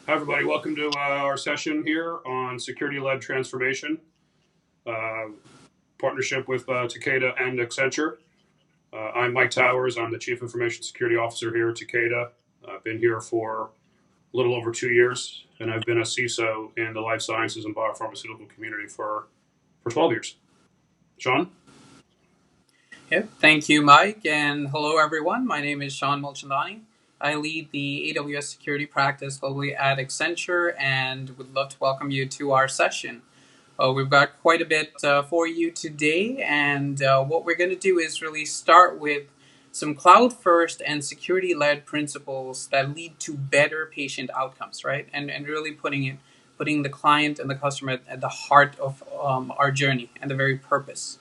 Hi, everybody. Welcome to our session here on security-led transformation, uh, partnership with Takeda and Accenture. I'm Mike Towers. I'm the Chief Information Security Officer here at Takeda. I've been here for a little over 2 years, and I've been a CISO in the life sciences and biopharmaceutical community for 12 years. Sean? Yep. Thank you, Mike, and hello, everyone. My name is Sean Mulchandani. I lead the AWS security practice globally at Accenture and would love to welcome you to our session. We've got quite a bit for you today, and what we're going to do is really start with some cloud first and security led principles that lead to better patient outcomes, right? And really putting the client and the customer at the heart of our journey and the very purpose.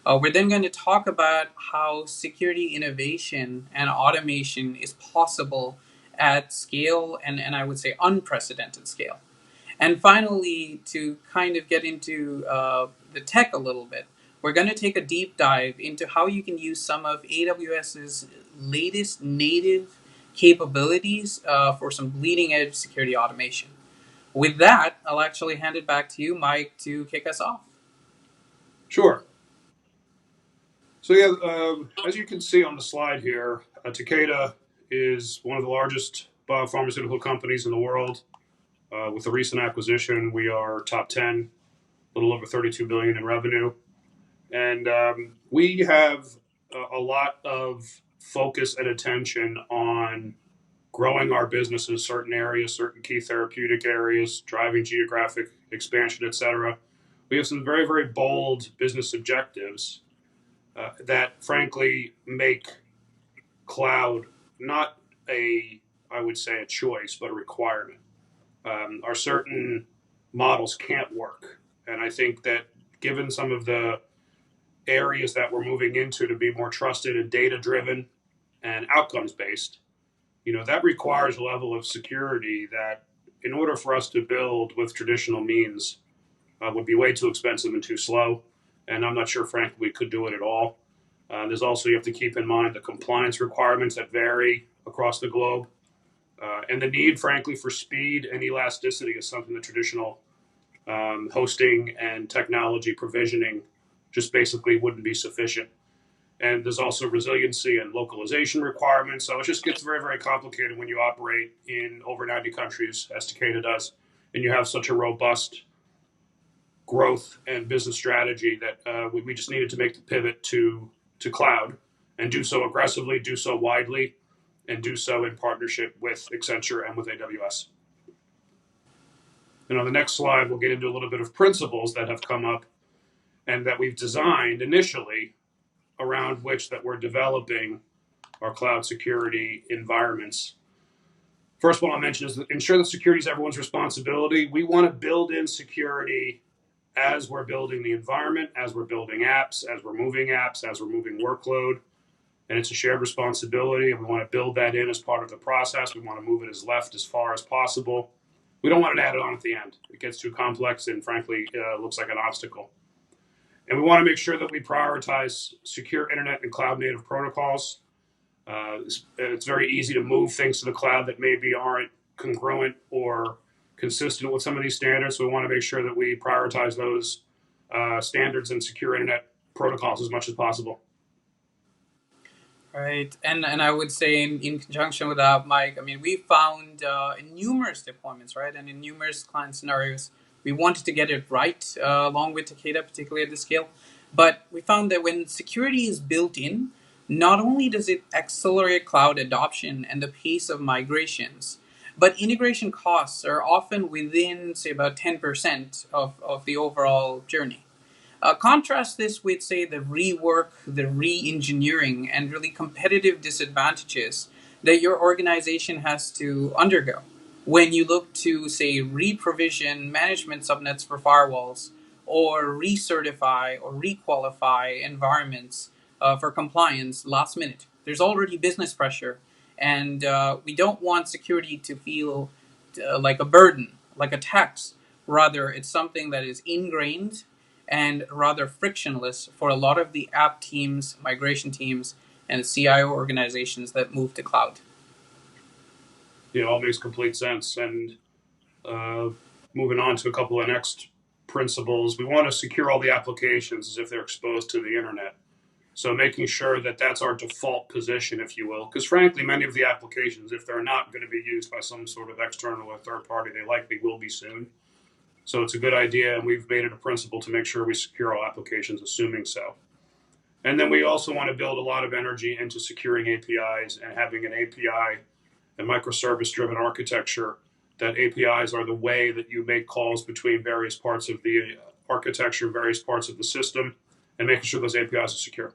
We're then going to talk about how security innovation and automation is possible at scale and I would say unprecedented scale. And finally, to kind of get into the tech a little bit, we're going to take a deep dive into how you can use some of AWS's latest native capabilities for some bleeding edge security automation. With that, I'll actually hand it back to you, Mike, to kick us off. Sure. So as you can see on the slide here, Takeda is one of the largest biopharmaceutical companies in the world. With the recent acquisition, we are top 10, a little over 32 billion in revenue. And we have a lot of focus and attention on growing our business in certain areas, certain key therapeutic areas, driving geographic expansion, et cetera. We have some very, very bold business objectives that frankly make cloud not I would say, a choice, but a requirement. Our certain models can't work. And I think that given some of the areas that we're moving into to be more trusted and data driven and outcomes based, that requires a level of security that in order for us to build with traditional means would be way too expensive and too slow. And I'm not sure, frankly, we could do it at all. There's also, you have to keep in mind the compliance requirements that vary across the globe. And the need, frankly, for speed and elasticity is something that traditional hosting and technology provisioning just basically wouldn't be sufficient. And there's also resiliency and localization requirements. So it just gets very, very complicated when you operate in over 90 countries, as Takeda does, and you have such a robust growth and business strategy that we just needed to make the pivot to cloud and do so aggressively, do so widely, and do so in partnership with Accenture and with AWS. And on the next slide, we'll get into a little bit of principles that have come up and that we've designed initially around which that we're developing our cloud security environments. First one I'll mention is ensure that security is everyone's responsibility. We want to build in security as we're building the environment, as we're building apps, as we're moving workload. And it's a shared responsibility, and we want to build that in as part of the process. We want to move it as far as possible. We don't want it added on at the end. It gets too complex and, frankly, looks like an obstacle. And we want to make sure that we prioritize secure internet and cloud-native protocols. It's very easy to move things to the cloud that maybe aren't congruent or consistent with some of these standards. So we want to make sure that we prioritize those standards and secure internet protocols as much as possible. Right, and I would say in conjunction with that, Mike, I mean, we found in numerous deployments, right, and in numerous client scenarios, we wanted to get it right, along with Takeda, particularly at the scale. But we found that when security is built in, not only does it accelerate cloud adoption and the pace of migrations, but integration costs are often within, say, about 10% of the overall journey. Contrast this with, say, the rework, the re-engineering, and really competitive disadvantages that your organization has to undergo when you look to, say, re-provision management subnets for firewalls or recertify or requalify environments for compliance last minute. There's already business pressure, and we don't want security to feel like a burden, like a tax. Rather, it's something that is ingrained and rather frictionless for a lot of the app teams, migration teams, and CIO organizations that move to cloud. It all makes complete sense. And Uh, Moving on to a couple of next principles, we want to secure all the applications as if they're exposed to the internet. So making sure that that's our default position, if you will, because frankly, many of the applications, if they're not going to be used by some sort of external or third party, they likely will be soon. So it's a good idea, and we've made it a principle to make sure we secure all applications, assuming so. And then we also want to build a lot of energy into securing APIs and having an API and microservice driven architecture, that APIs are the way that you make calls between various parts of the architecture, various parts of the system, and making sure those APIs are secure.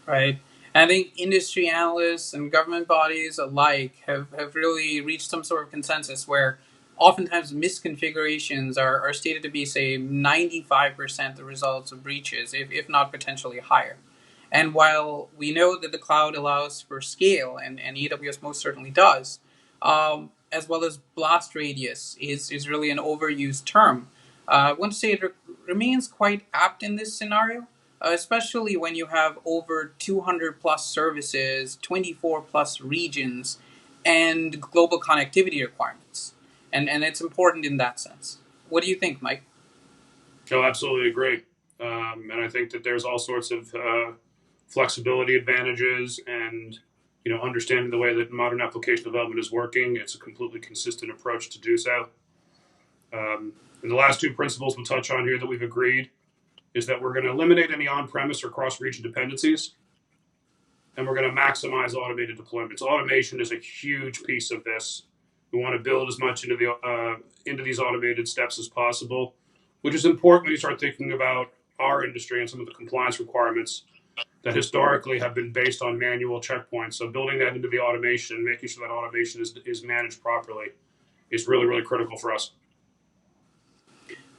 Right. And I think industry analysts and government bodies alike have really reached some sort of consensus where oftentimes misconfigurations are stated to be, say, 95% the results of breaches, if not potentially higher. And while we know that the cloud allows for scale, and AWS most certainly does, as well as blast radius is really an overused term, I want to say it remains quite apt in this scenario, especially when you have over 200 plus services, 24 plus regions, and global connectivity requirements. And it's important in that sense. What do you think, Mike? No, absolutely agree. And I think that there's all sorts of flexibility advantages, and understanding the way that modern application development is working. It's a completely consistent approach to do so. And the last two principles we'll touch on here that we've agreed is that we're going to eliminate any on-premise or cross-region dependencies, and we're going to maximize automated deployments. Automation is a huge piece of this. We want to build as much into these automated steps as possible, which is important when you start thinking about our industry and some of the compliance requirements that historically have been based on manual checkpoints. So building that into the automation, making sure that automation is managed properly, is really, really critical for us.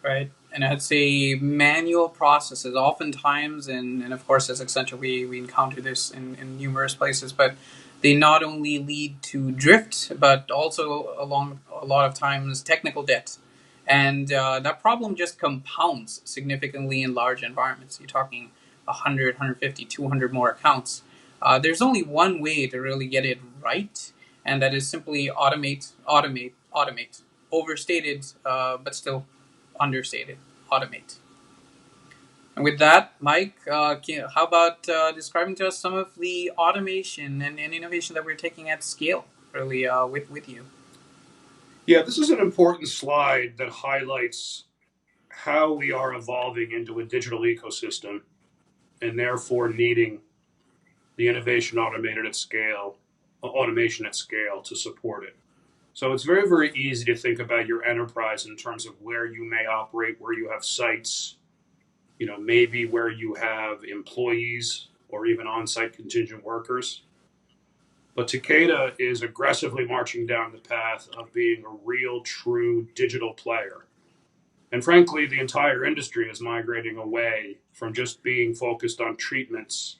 Right. And I'd say manual processes, oftentimes, and of course, as Accenture, we encounter this in numerous places, but they not only lead to drift, but also along a lot of times technical debt. And that problem just compounds significantly in large environments. You're talking 100, 150, 200 more accounts. There's only one way to really get it right, and that is simply automate, automate, automate. Overstated, but still understated. Automate. And with that, Mike, how about describing to us some of the automation and innovation that we're taking at scale, really, with you? Yeah, this is an important slide that highlights how we are evolving into a digital ecosystem, and therefore needing the innovation automation at scale to support it. So it's very, very easy to think about your enterprise in terms of where you may operate, where you have sites, maybe where you have employees or even on-site contingent workers. But Takeda is aggressively marching down the path of being a real, true digital player. And frankly, the entire industry is migrating away from just being focused on treatments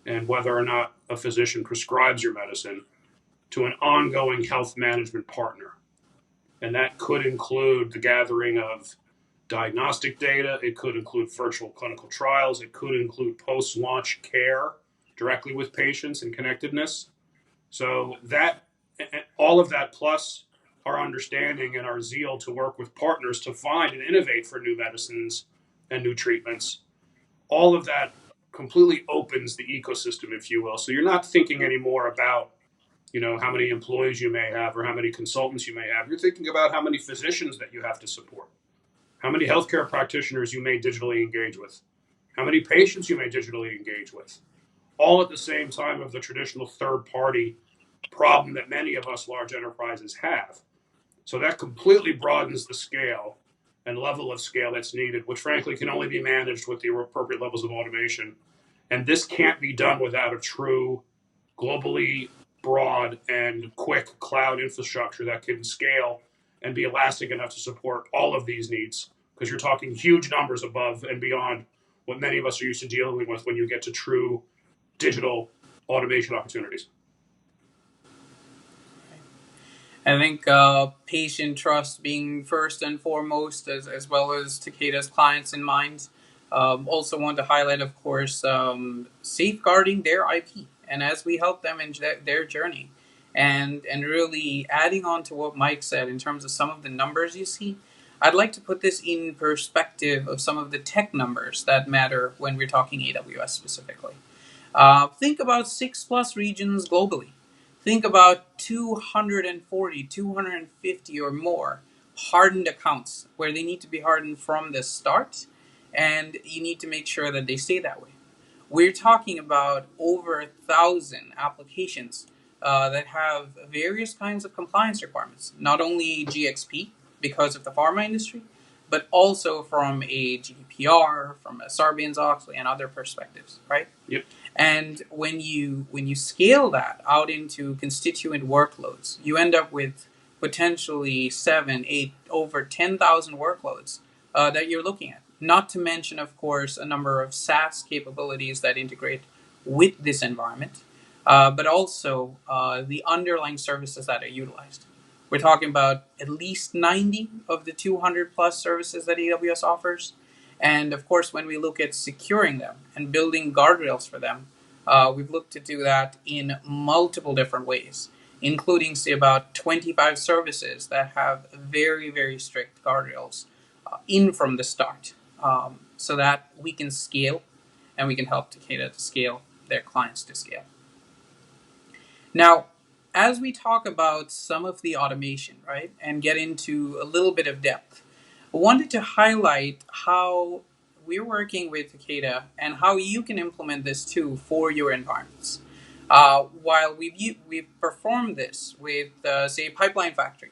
and whether or not a physician prescribes your medicine to an ongoing health management partner. And that could include the gathering of diagnostic data, it could include virtual clinical trials, it could include post launch care directly with patients and connectedness. So, that all of that, plus our understanding and our zeal to work with partners to find and innovate for new medicines and new treatments, all of that completely opens the ecosystem, if you will. So you're not thinking anymore about how many employees you may have or how many consultants you may have. You're thinking about how many physicians that you have to support, how many healthcare practitioners you may digitally engage with, how many patients you may digitally engage with, all at the same time of the traditional third party problem that many of us large enterprises have. So that completely broadens the scale and level of scale that's needed, which frankly can only be managed with the appropriate levels of automation. And this can't be done without a true, globally broad and quick cloud infrastructure that can scale and be elastic enough to support all of these needs, because you're talking huge numbers above and beyond what many of us are used to dealing with when you get to true digital automation opportunities. I think patient trust being first and foremost, as well as Takeda's clients in mind. Also want to highlight, of course, safeguarding their IP, and as we help them in their journey. and really adding on to what Mike said in terms of some of the numbers you see, I'd like to put this in perspective of some of the tech numbers that matter when we're talking AWS specifically. Think about 6+ regions globally. Think about 240, 250 or more hardened accounts where they need to be hardened from the start, and you need to make sure that they stay that way. We're talking about over 1,000 applications that have various kinds of compliance requirements, not only GXP because of the pharma industry, but also from a GDPR, from a Sarbanes-Oxley, and other perspectives, right? Yep. And when you scale that out into constituent workloads, you end up with potentially 7, 8, over 10,000 workloads that you're looking at. Not to mention, of course, a number of SaaS capabilities that integrate with this environment, but also the underlying services that are utilized. We're talking about at least 90 of the 200 plus services that AWS offers. And of course, when we look at securing them and building guardrails for them, we've looked to do that in multiple different ways, including, say, about 25 services that have very, very strict guardrails in from the start, so that we can scale and we can help Takeda to scale, their clients to scale. Now, as we talk about some of the automation, right, and get into a little bit of depth, I wanted to highlight how we're working with Takeda and how you can implement this too for your environments. While we've performed this with, say, Pipeline Factory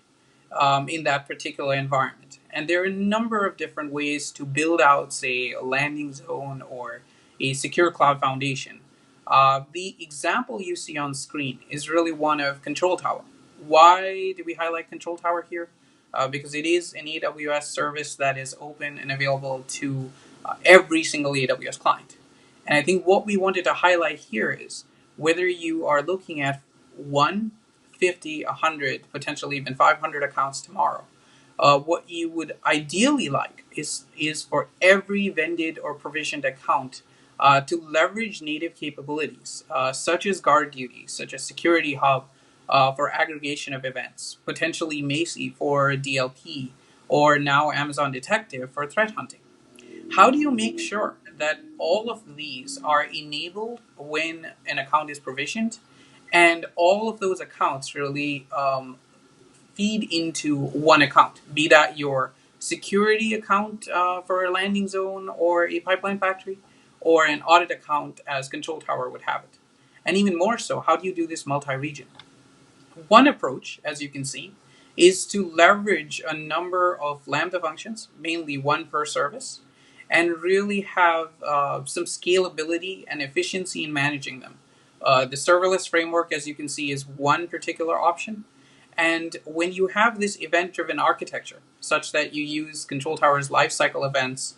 in that particular environment, and there are a number of different ways to build out, say, a landing zone or a secure cloud foundation. The example you see on screen is really one of Control Tower. Why do we highlight Control Tower here? Because it is an AWS service that is open and available to every single AWS client. And I think what we wanted to highlight here is whether you are looking at 1, 50, 100, potentially even 500 accounts tomorrow, what you would ideally like is for every vended or provisioned account to leverage native capabilities, such as guard duty, such as Security Hub for aggregation of events, potentially Macy for DLP, or now Amazon Detective for threat hunting. How do you make sure that all of these are enabled when an account is provisioned, and all of those accounts really feed into one account, be that your security account for a landing zone or a pipeline factory, or an audit account as Control Tower would have it? And even more so, how do you do this multi-region? One approach, as you can see, is to leverage a number of Lambda functions, mainly one per service, and really have some scalability and efficiency in managing them. The serverless framework, as you can see, is one particular option. And when you have this event-driven architecture, such that you use Control Tower's lifecycle events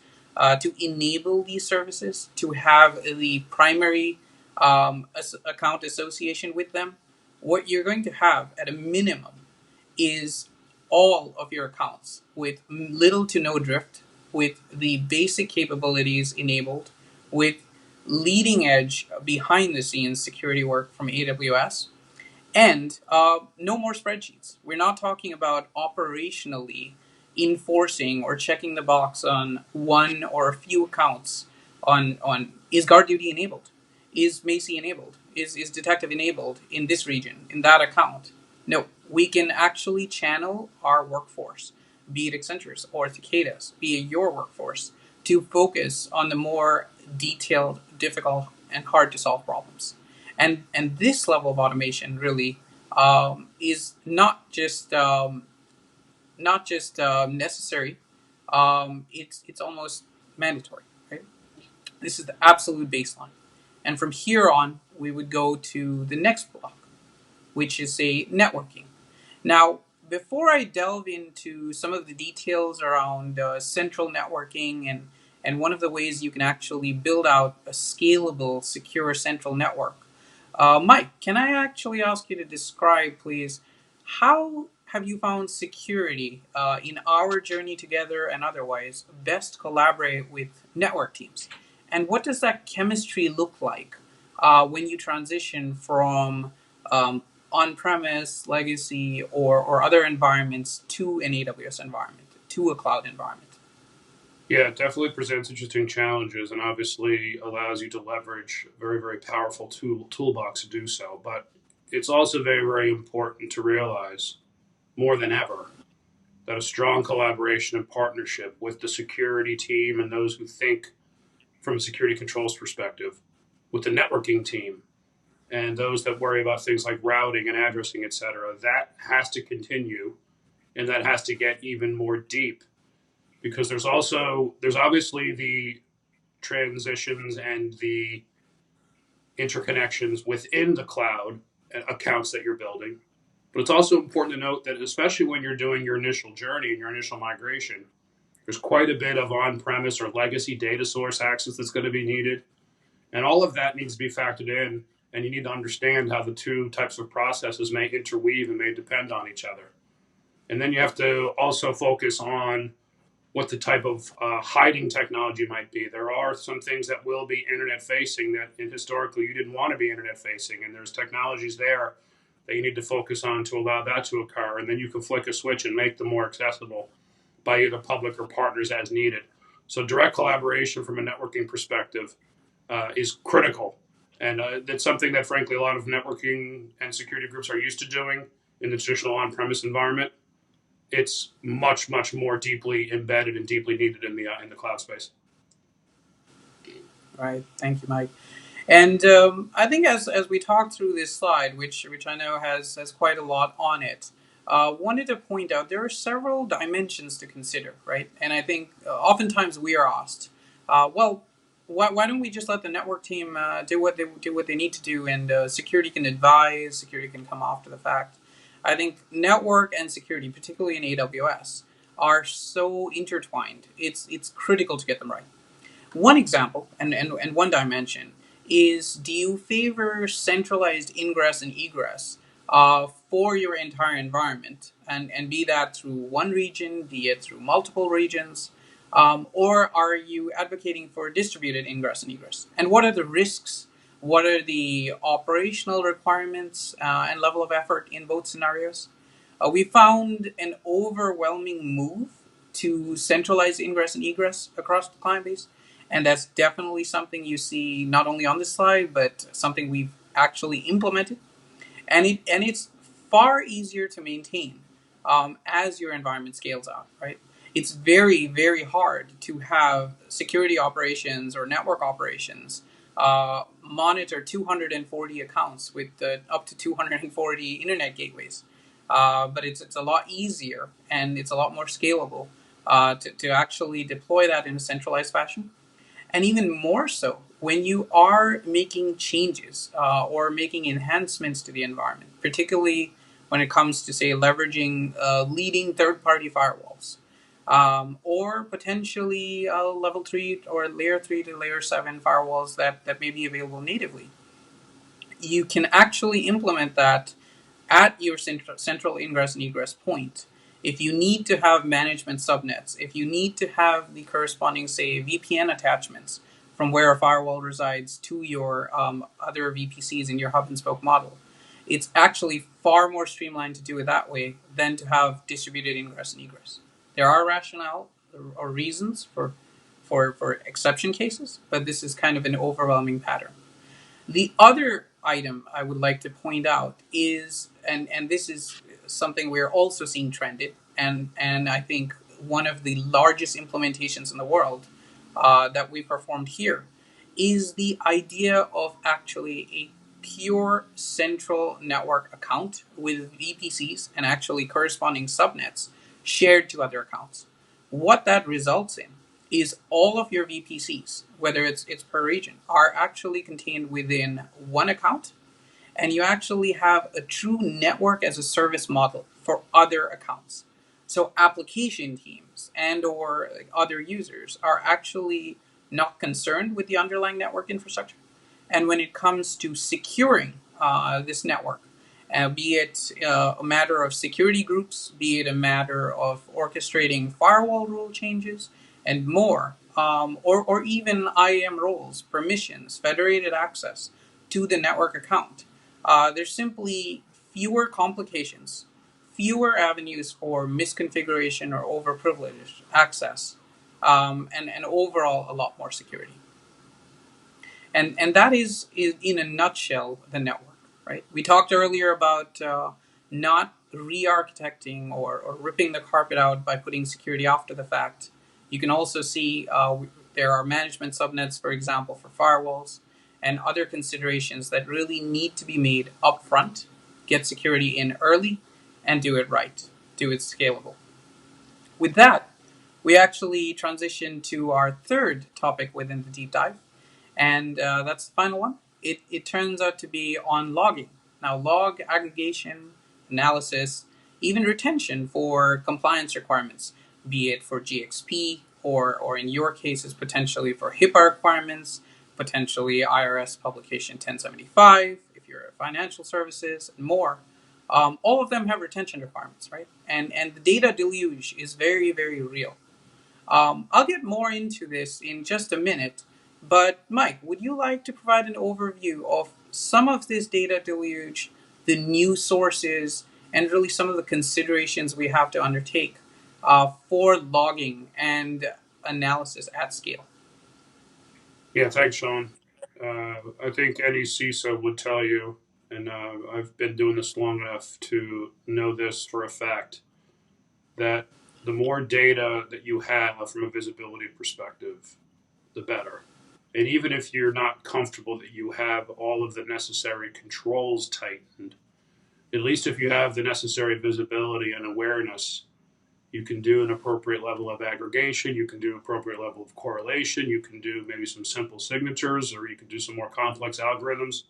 to enable these services, to have the primary account association with them, what you're going to have at a minimum is all of your accounts with little to no drift, with the basic capabilities enabled, with leading edge behind the scenes security work from AWS, and no more spreadsheets. We're not talking about operationally enforcing or checking the box on one or a few accounts on is guard duty enabled? Is Macy enabled? Is detective enabled in this region, in that account? No, we can actually channel our workforce, be it Accenture's or Takeda's, be it your workforce, to focus on the more detailed, difficult, and hard to solve problems. And this level of automation really is not just necessary. It's almost mandatory. Right? This is the absolute baseline, and from here on, we would go to the next block, which is a networking. Now, before I delve into some of the details around central networking and one of the ways you can actually build out a scalable, secure central network, Mike, can I actually ask you to describe, please, how have you found security in our journey together and otherwise best collaborate with network teams? And what does that chemistry look like when you transition from on-premise, legacy, or other environments to an AWS environment, to a cloud environment. Yeah, it definitely presents interesting challenges and obviously allows you to leverage a very, very powerful toolbox to do so. But it's also very, very important to realize more than ever that a strong collaboration and partnership with the security team and those who think from a security controls perspective, with the networking team and those that worry about things like routing and addressing, et cetera, that has to continue and that has to get even more deep because there's obviously the transitions and the interconnections within the cloud accounts that you're building. But it's also important to note that, especially when you're doing your initial journey and your initial migration, there's quite a bit of on premise or legacy data source access that's going to be needed. And all of that needs to be factored in. And you need to understand how the two types of processes may interweave and may depend on each other. And then you have to also focus on what the type of hiding technology might be. There are some things that will be internet facing that historically you didn't want to be internet facing, and there's technologies there that you need to focus on to allow that to occur. And then you can flick a switch and make them more accessible by either public or partners as needed. So direct collaboration from a networking perspective is critical. And that's something that, frankly, a lot of networking and security groups are used to doing in the traditional on-premise environment. It's much, much more deeply embedded and deeply needed in the cloud space. Right. Thank you, Mike. And I think as we talk through this slide, which I know has quite a lot on it, wanted to point out there are several dimensions to consider, right? And I think oftentimes we are asked, well, why don't we just let the network team do what they need to do, and security can advise, security can come after the fact. I think network and security, particularly in AWS, are so intertwined. It's critical to get them right. One example and one dimension is, do you favor centralized ingress and egress for your entire environment, and be that through one region, be it through multiple regions, or are you advocating for distributed ingress and egress? And what are the risks? What are the operational requirements and level of effort in both scenarios? We found an overwhelming move to centralize ingress and egress across the client base. And that's definitely something you see not only on this slide, but something we've actually implemented. And it's far easier to maintain as your environment scales out, right? It's very, very hard to have security operations or network operations monitor 240 accounts with up to 240 internet gateways. But it's a lot easier and it's a lot more scalable to actually deploy that in a centralized fashion. And even more so when you are making changes or making enhancements to the environment, particularly when it comes to, say, leveraging leading third-party firewalls, or potentially level 3 or layer 3 to layer 7 firewalls that may be available natively. You can actually implement that at your central ingress and egress point. If you need to have management subnets, if you need to have the corresponding, say, VPN attachments from where a firewall resides to your other VPCs in your hub and spoke model, it's actually far more streamlined to do it that way than to have distributed ingress and egress. There are rationale or reasons for exception cases, but this is kind of an overwhelming pattern. The other item I would like to point out is, and this is something we're also seeing trended, and I think one of the largest implementations in the world that we performed here, is the idea of actually a pure central network account with VPCs and actually corresponding subnets shared to other accounts. What that results in is all of your VPCs, whether it's per region, are actually contained within one account, and you actually have a true network as a service model for other accounts. So application teams and or other users are actually not concerned with the underlying network infrastructure. And when it comes to securing this network, be it a matter of security groups, be it a matter of orchestrating firewall rule changes, and more, or even IAM roles, permissions, federated access to the network account, there's simply fewer complications, fewer avenues for misconfiguration or overprivileged access, and overall a lot more security. And that is in a nutshell the network, right? We talked earlier about not re-architecting or ripping the carpet out by putting security after the fact. You can also see there are management subnets, for example, for firewalls and other considerations that really need to be made upfront. Get security in early and do it right. Do it scalable. With that, we actually transition to our third topic within the deep dive, and that's the final one. It turns out to be on logging. Now, log aggregation, analysis, even retention for compliance requirements, be it for GXP or in your cases, potentially for HIPAA requirements, potentially IRS Publication 1075, if you're a financial services, and more. All of them have retention requirements, right? And the data deluge is very, very real. I'll get more into this in just a minute, but Mike, would you like to provide an overview of some of this data deluge, the new sources, and really some of the considerations we have to undertake for logging and analysis at scale? Yeah, thanks, Sean. I think any CISO would tell you, and I've been doing this long enough to know this for a fact, that the more data that you have from a visibility perspective, the better. And even if you're not comfortable that you have all of the necessary controls tightened, at least if you have the necessary visibility and awareness, you can do an appropriate level of aggregation, you can do an appropriate level of correlation, you can do maybe some simple signatures, or you can do some more complex algorithms.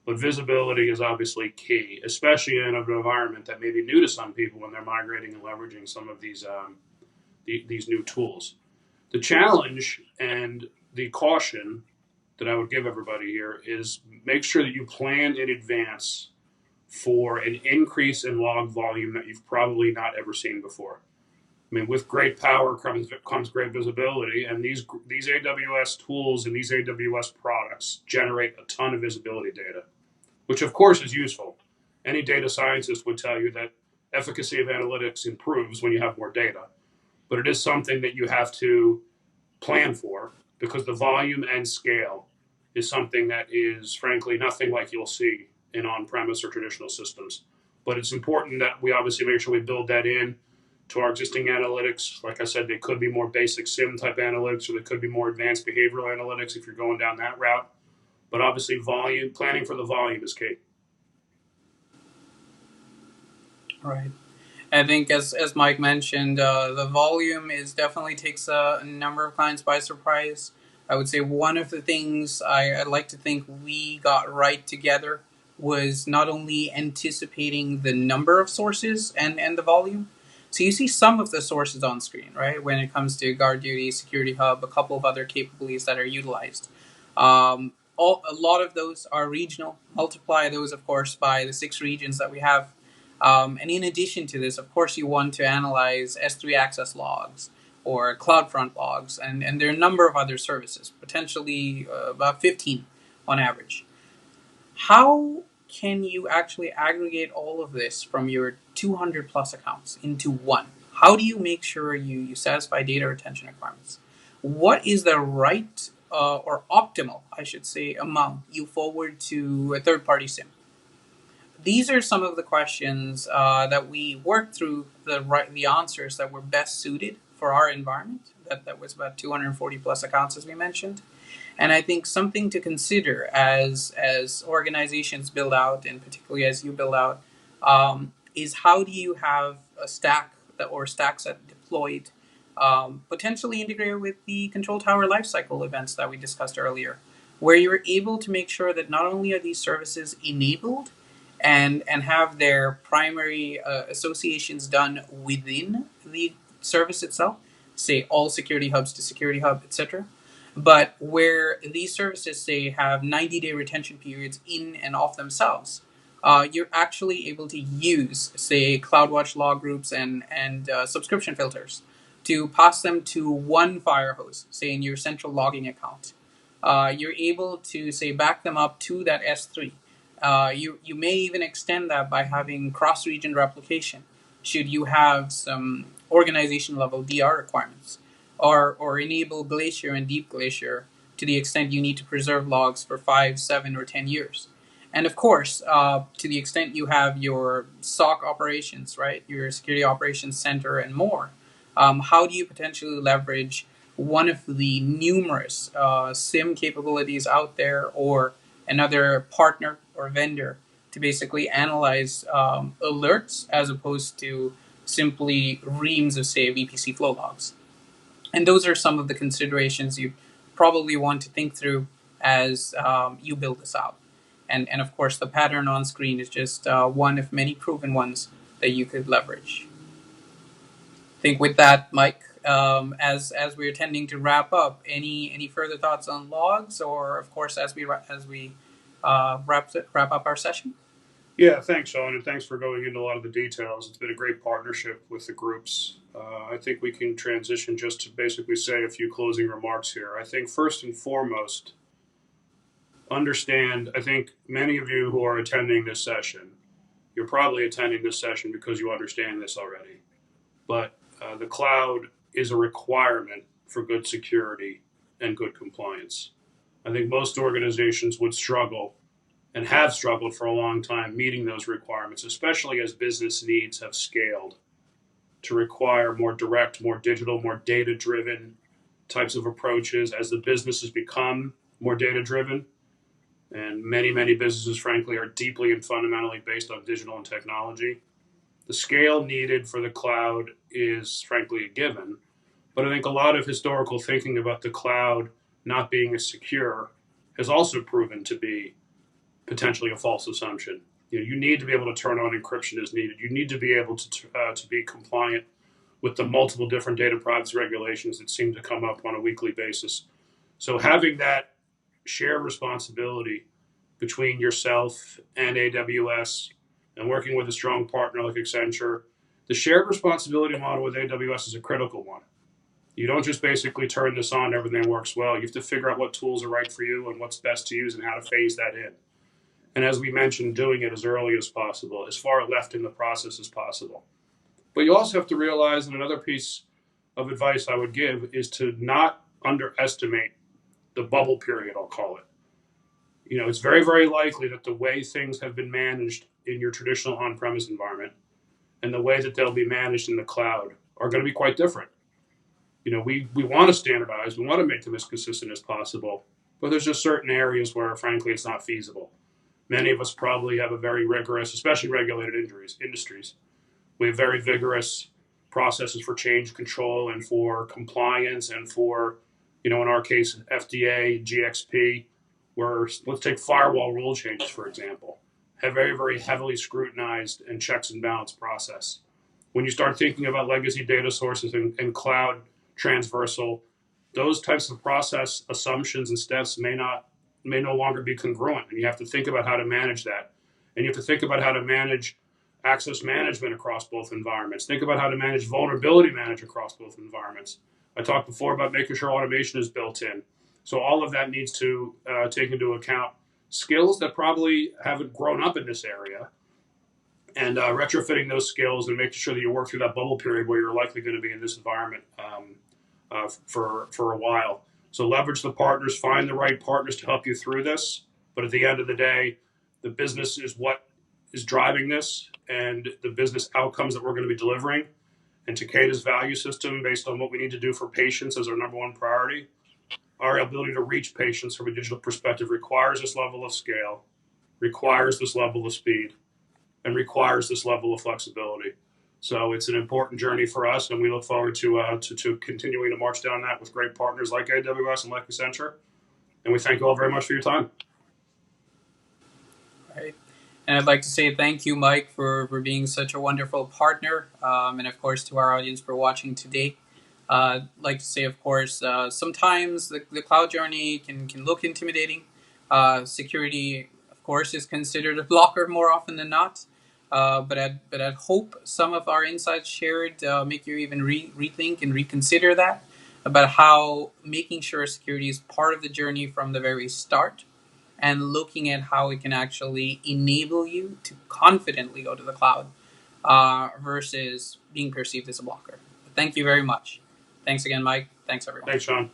But visibility is obviously key, especially in an environment that may be new to some people when they're migrating and leveraging some of these new tools. The challenge and the caution that I would give everybody here is make sure that you plan in advance for an increase in log volume that you've probably not ever seen before. I mean, with great power comes great visibility, and these AWS tools and these AWS products generate a ton of visibility data, which of course is useful. Any data scientist would tell you that efficacy of analytics improves when you have more data, but it is something that you have to plan for because the volume and scale is something that is frankly nothing like you'll see in on-premise or traditional systems. But it's important that we obviously make sure we build that in to our existing analytics. Like I said, they could be more basic SIM type analytics, or they could be more advanced behavioral analytics if you're going down that route. But obviously, volume planning for the volume is key. Right. I think, as Mike mentioned, the volume is definitely takes a number of clients by surprise. I would say one of the things I'd like to think we got right together was not only anticipating the number of sources and the volume. So you see some of the sources on screen, right? When it comes to Guard Duty, Security Hub, a couple of other capabilities that are utilized. A lot of those are regional. Multiply those, of course, by the 6 regions that we have. And in addition to this, of course, you want to analyze S3 access logs or CloudFront logs, and there are a number of other services, potentially about 15 on average. How can you actually aggregate all of this from your 200 plus accounts into one? How do you make sure you satisfy data retention requirements? What is the right or optimal, I should say, amount you forward to a third party SIM? These are some of the questions that we worked through the answers that were best suited for our environment. That was about 240 plus accounts, as we mentioned. And I think something to consider as organizations build out, and particularly as you build out, is how do you have a stack or stacks that deployed, potentially integrated with the control tower lifecycle events that we discussed earlier, where you're able to make sure that not only are these services enabled and have their primary associations done within the service itself, say all security hubs to security hub, etc., but where these services, say, have 90-day retention periods in and of themselves, you're actually able to use, say, CloudWatch log groups and subscription filters to pass them to one fire hose, say, in your central logging account. You're able to, say, back them up to that S3 You may even extend that by having cross-region replication. Should you have some organization level DR requirements, or enable glacier and deep glacier to the extent you need to preserve logs for 5, 7, or 10 years. And of course, to the extent you have your SOC operations, right, your security operations center and more, how do you potentially leverage one of the numerous SIM capabilities out there, or another partner or vendor, to basically analyze alerts as opposed to simply reams of, say, VPC flow logs? And those are some of the considerations you probably want to think through as you build this out. And of course, the pattern on screen is just one of many proven ones that you could leverage. I think with that, Mike, as we're tending to wrap up, any further thoughts on logs, or of course as we wrap up our session? Yeah, thanks, Sean, and thanks for going into a lot of the details. It's been a great partnership with the groups. I think we can transition just to basically say a few closing remarks here. I think first and foremost, understand, I think many of you who are attending this session, you're probably attending this session because you understand this already. But the cloud is a requirement for good security and good compliance. I think most organizations would struggle and have struggled for a long time meeting those requirements, especially as business needs have scaled to require more direct, more digital, more data driven types of approaches as the businesses become more data driven. And many businesses, frankly, are deeply and fundamentally based on digital and technology. The scale needed for the cloud is, frankly, a given. But I think a lot of historical thinking about the cloud not being as secure has also proven to be potentially a false assumption. You need to be able to turn on encryption as needed. You need to be able to be compliant with the multiple different data privacy regulations that seem to come up on a weekly basis. So having that shared responsibility between yourself and AWS, and working with a strong partner like Accenture, the shared responsibility model with AWS is a critical one. You don't just basically turn this on, everything works well. You have to figure out what tools are right for you and what's best to use and how to phase that in. And as we mentioned, doing it as early as possible, as far left in the process as possible. But you also have to realize, and another piece of advice I would give is to not underestimate the bubble period, I'll call it. It's very likely that the way things have been managed in your traditional on-premise environment and the way that they'll be managed in the cloud are going to be quite different. We want to standardize, we want to make them as consistent as possible, but there's just certain areas where, frankly, it's not feasible. Many of us probably have a very rigorous, especially regulated industries. We have very vigorous processes for change control and for compliance and for, in our case, FDA, GXP, where, let's take firewall rule changes, for example, have very heavily scrutinized and checks and balance process. When you start thinking about legacy data sources and cloud transversal, those types of process assumptions and steps may no longer be congruent, and you have to think about how to manage that. And you have to think about how to manage access management across both environments. Think about how to manage vulnerability management across both environments. I talked before about making sure automation is built in. So all of that needs to take into account skills that probably haven't grown up in this area, and retrofitting those skills and making sure that you work through that bubble period where you're likely going to be in this environment for a while. So leverage the partners, find the right partners to help you through this. But at the end of the day, the business is what is driving this, and the business outcomes that we're going to be delivering. And Takeda's value system, based on what we need to do for patients as our number one priority, our ability to reach patients from a digital perspective requires this level of scale, requires this level of speed, and requires this level of flexibility. So it's an important journey for us, and we look forward to continuing to march down that with great partners like AWS and like Accenture. And we thank you all very much for your time. Right. And I'd like to say thank you, Mike, for being such a wonderful partner, and of course to our audience for watching today. I'd like to say, of course, sometimes the cloud journey can look intimidating. Security, of course, is considered a blocker more often than not. But I'd hope some of our insights shared make you even rethink and reconsider that, about how making sure security is part of the journey from the very start. and looking at how it can actually enable you to confidently go to the cloud versus being perceived as a blocker. But thank you very much. Thanks again, Mike. Thanks, everyone. Thanks, Sean.